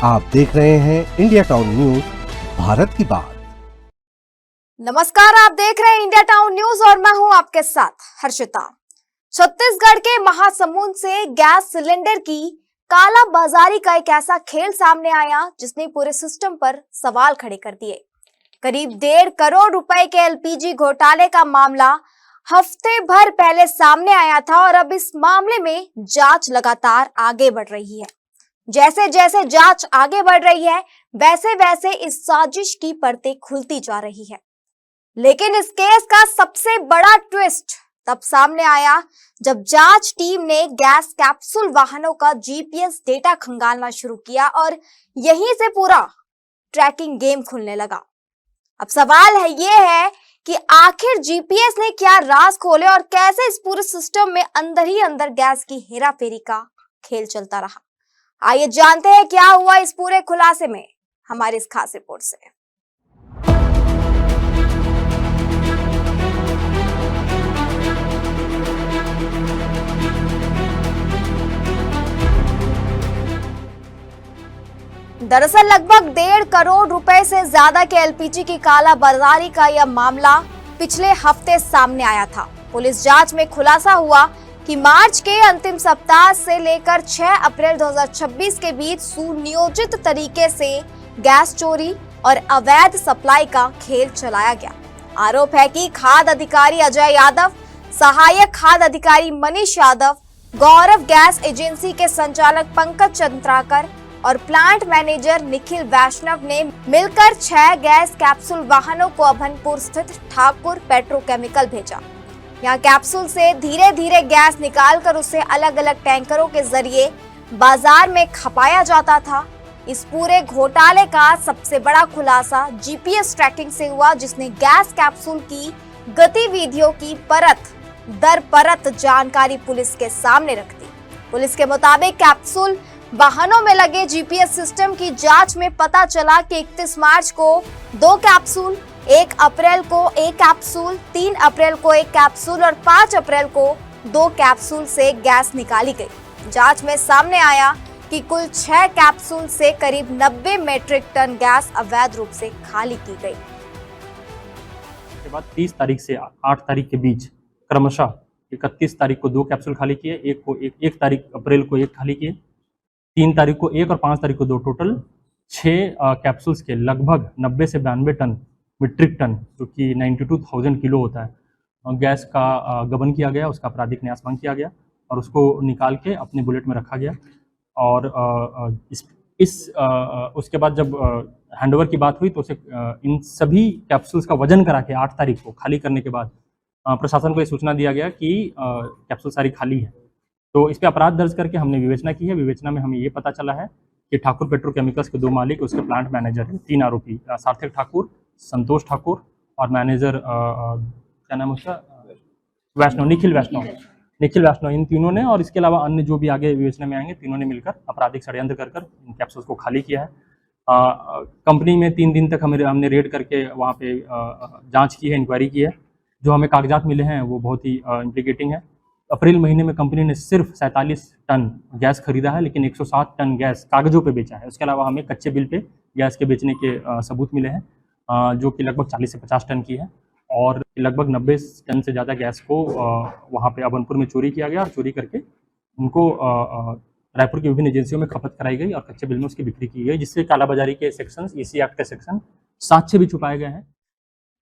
आप देख रहे हैं इंडिया टाउन न्यूज, भारत की बात। नमस्कार, आप देख रहे हैं इंडिया टाउन न्यूज और मैं हूं आपके साथ हर्षिता। छत्तीसगढ़ के महासमुंद से गैस सिलेंडर की काला बाजारी का एक ऐसा खेल सामने आया जिसने पूरे सिस्टम पर सवाल खड़े कर दिए। करीब 1.5 करोड़ रुपए के एलपीजी घोटाले का मामला हफ्ते भर पहले सामने आया था और अब इस मामले में जांच लगातार आगे बढ़ रही है। जैसे जैसे जांच आगे बढ़ रही है वैसे वैसे इस साजिश की परतें खुलती जा रही है। लेकिन इस केस का सबसे बड़ा ट्विस्ट तब सामने आया जब जांच टीम ने गैस कैप्सूल वाहनों का जीपीएस डेटा खंगालना शुरू किया और यहीं से पूरा ट्रैकिंग गेम खुलने लगा। अब सवाल ये है कि आखिर जीपीएस ने क्या राज खोले और कैसे इस पूरे सिस्टम में अंदर ही अंदर गैस की हेराफेरी का खेल चलता रहा। आइए जानते हैं क्या हुआ इस पूरे खुलासे में हमारी इस खास रिपोर्ट से। दरअसल लगभग 1.5 करोड़ रुपए से ज्यादा के एलपीजी की काला बाजारी का यह मामला पिछले हफ्ते सामने आया था। पुलिस जांच में खुलासा हुआ कि मार्च के अंतिम सप्ताह से लेकर 6 अप्रैल 2026 के बीच सुनियोजित तरीके से गैस चोरी और अवैध सप्लाई का खेल चलाया गया। आरोप है कि खाद्य अधिकारी अजय यादव, सहायक खाद्य अधिकारी मनीष यादव, गौरव गैस एजेंसी के संचालक पंकज चंद्राकर और प्लांट मैनेजर निखिल वैष्णव ने मिलकर 6 गैस कैप्सूल वाहनों को अभनपुर स्थित ठाकुर पेट्रोकेमिकल भेजा। यहाँ कैप्सूल से धीरे धीरे गैस निकालकर उसे अलग अलग टैंकरों के जरिए बाजार में खपाया जाता था। इस पूरे घोटाले का सबसे बड़ा खुलासा जीपीएस ट्रैकिंग से हुआ, जिसने गैस कैप्सूल की गतिविधियों की परत दर परत जानकारी पुलिस के सामने रख दी। पुलिस के मुताबिक कैप्सूल वाहनों में लगे जीपीएस सिस्टम की जांच में पता चला कि 31 मार्च को 2 कैप्सूल, 1 अप्रैल को 1 कैप्सूल, 3 अप्रैल को 1 कैप्सूल और 5 अप्रैल को 2 कैप्सूल से गैस निकाली गई। जांच में सामने आया कि कुल 6 कैप्सूल से करीब 90 मीट्रिक टन गैस अवैध रूप से खाली की गई। के बाद 30 तारीख से 8 तारीख के बीच क्रमशः 31 तारीख को 2 कैप्सूल खाली किए, 1 तारीख अप्रैल को 1 खाली किए, 3 तारीख को 1 और 5 तारीख को 2, टोटल 6 कैप्सूल्स के लगभग 90 से 92 टन मीट्रिक टन, जो कि 92,000 किलो होता है, गैस का गबन किया गया, उसका आपराधिक न्यास भंग किया गया और उसको निकाल के अपने बुलेट में रखा गया। और उसके बाद जब हैंडओवर की बात हुई तो उसे इन सभी कैप्सूल्स का वजन करा के 8 तारीख को खाली करने के बाद प्रशासन को ये सूचना दिया गया कि कैप्सूल सारी खाली है। तो इस पर अपराध दर्ज करके हमने विवेचना की है। विवेचना में हमें ये पता चला है कि ठाकुर पेट्रोकेमिकल्स के 2 मालिक, उसके प्लांट मैनेजर हैं, 3 आरोपी, सार्थक ठाकुर, संतोष ठाकुर और मैनेजर क्या नाम उसका, निखिल वैष्णव, इन तीनों ने और इसके अलावा अन्य जो भी आगे विवेचना में आएंगे, तीनों ने मिलकर आपराधिक षड्यंत्र कर इन कैप्सूल्स को खाली किया है। कंपनी में 3 दिन तक हमने रेड करके वहाँ पे जाँच की है, इंक्वायरी की है। जो हमें कागजात मिले हैं वो बहुत ही इम्प्लीकेटिंग है। अप्रैल महीने में कंपनी ने सिर्फ 47 टन गैस खरीदा है, लेकिन 107 टन गैस कागजों पे बेचा है। उसके अलावा हमें कच्चे बिल पे गैस के बेचने के सबूत मिले हैं, जो कि लगभग 40 से 50 टन की है और लगभग 90 टन से ज़्यादा गैस को वहाँ पे अभनपुर में चोरी किया गया और चोरी करके उनको रायपुर की विभिन्न एजेंसियों में खपत कराई गई और कच्चे बिल में उसकी बिक्री की गई, जिससे कालाबाजारी के सेक्शन, ईसी एक्ट के सेक्शन 7 भी छुपाए गए हैं।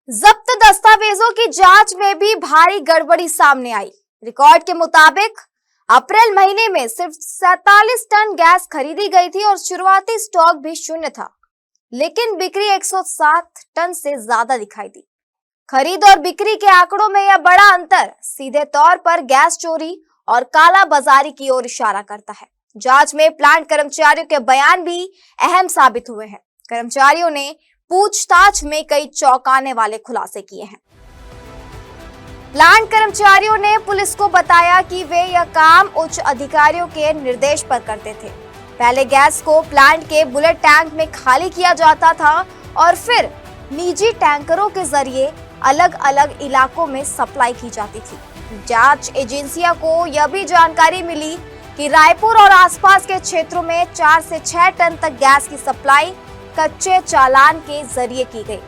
जब्त दस्तावेजों की जांच में भी भारी गड़बड़ी सामने आई। रिकॉर्ड के मुताबिक अप्रैल महीने में सिर्फ 47 टन गैस खरीदी गई थी और शुरुआती स्टॉक भी शून्य था, लेकिन बिक्री 107 टन से ज्यादा दिखाई दी। खरीद और बिक्री के आंकड़ों में यह बड़ा अंतर सीधे तौर पर गैस चोरी और काला बाजारी की ओर इशारा करता है। जांच में प्लांट कर्मचारियों के बयान भी अहम साबित हुए हैं। कर्मचारियों ने पूछताछ में कई चौंकाने वाले खुलासे किए हैं। प्लांट कर्मचारियों ने पुलिस को बताया कि वे यह काम उच्च अधिकारियों के निर्देश पर करते थे। पहले गैस को प्लांट के बुलेट टैंक में खाली किया जाता था और फिर निजी टैंकरों के जरिए अलग अलग इलाकों में सप्लाई की जाती थी। जांच एजेंसियों को यह भी जानकारी मिली कि कि रायपुर और आसपास के क्षेत्रों में 4 से 6 टन तक गैस की सप्लाई कच्चे चालान के जरिए की गई।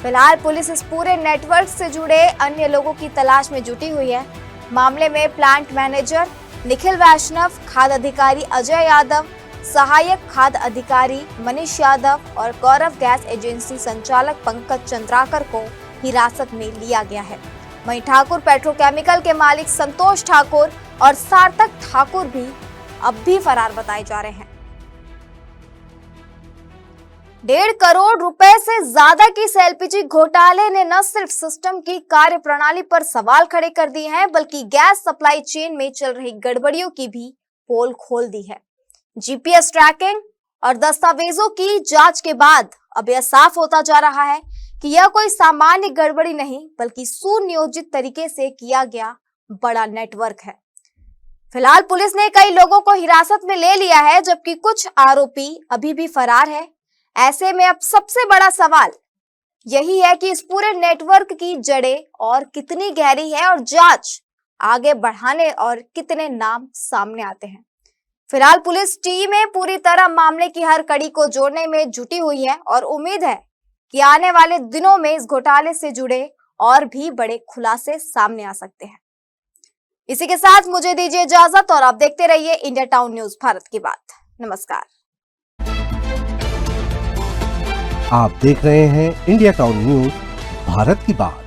फिलहाल पुलिस इस पूरे नेटवर्क से जुड़े अन्य लोगों की तलाश में जुटी हुई है। मामले में प्लांट मैनेजर निखिल वैष्णव, खाद्य अधिकारी अजय यादव, सहायक खाद्य अधिकारी मनीष यादव और गौरव गैस एजेंसी संचालक पंकज चंद्राकर को हिरासत में लिया गया है। वहीं ठाकुर पेट्रोकेमिकल के मालिक संतोष ठाकुर और सार्थक ठाकुर भी अब भी फरार बताए जा रहे हैं। 1.5 करोड़ रुपए से ज्यादा की इस एलपीजी घोटाले ने न सिर्फ सिस्टम की कार्यप्रणाली पर सवाल खड़े कर दिए हैं, बल्कि गैस सप्लाई चेन में चल रही गड़बड़ियों की भी पोल खोल दी है। जीपीएस ट्रैकिंग और दस्तावेजों की जांच के बाद अब यह साफ होता जा रहा है कि यह कोई सामान्य गड़बड़ी नहीं, बल्कि सुनियोजित तरीके से किया गया बड़ा नेटवर्क है। फिलहाल पुलिस ने कई लोगों को हिरासत में ले लिया है, जबकि कुछ आरोपी अभी भी फरार है। ऐसे में अब सबसे बड़ा सवाल यही है कि इस पूरे नेटवर्क की जड़ें और कितनी गहरी है और जांच आगे बढ़ाने और कितने नाम सामने आते हैं। फिलहाल पुलिस टीमें पूरी तरह मामले की हर कड़ी को जोड़ने में जुटी हुई है और उम्मीद है कि आने वाले दिनों में इस घोटाले से जुड़े और भी बड़े खुलासे सामने आ सकते हैं। इसी के साथ मुझे दीजिए इजाजत और आप देखते रहिए इंडिया टाउन न्यूज भारत की बात। नमस्कार। आप देख रहे हैं इंडिया टाउन न्यूज भारत की बात।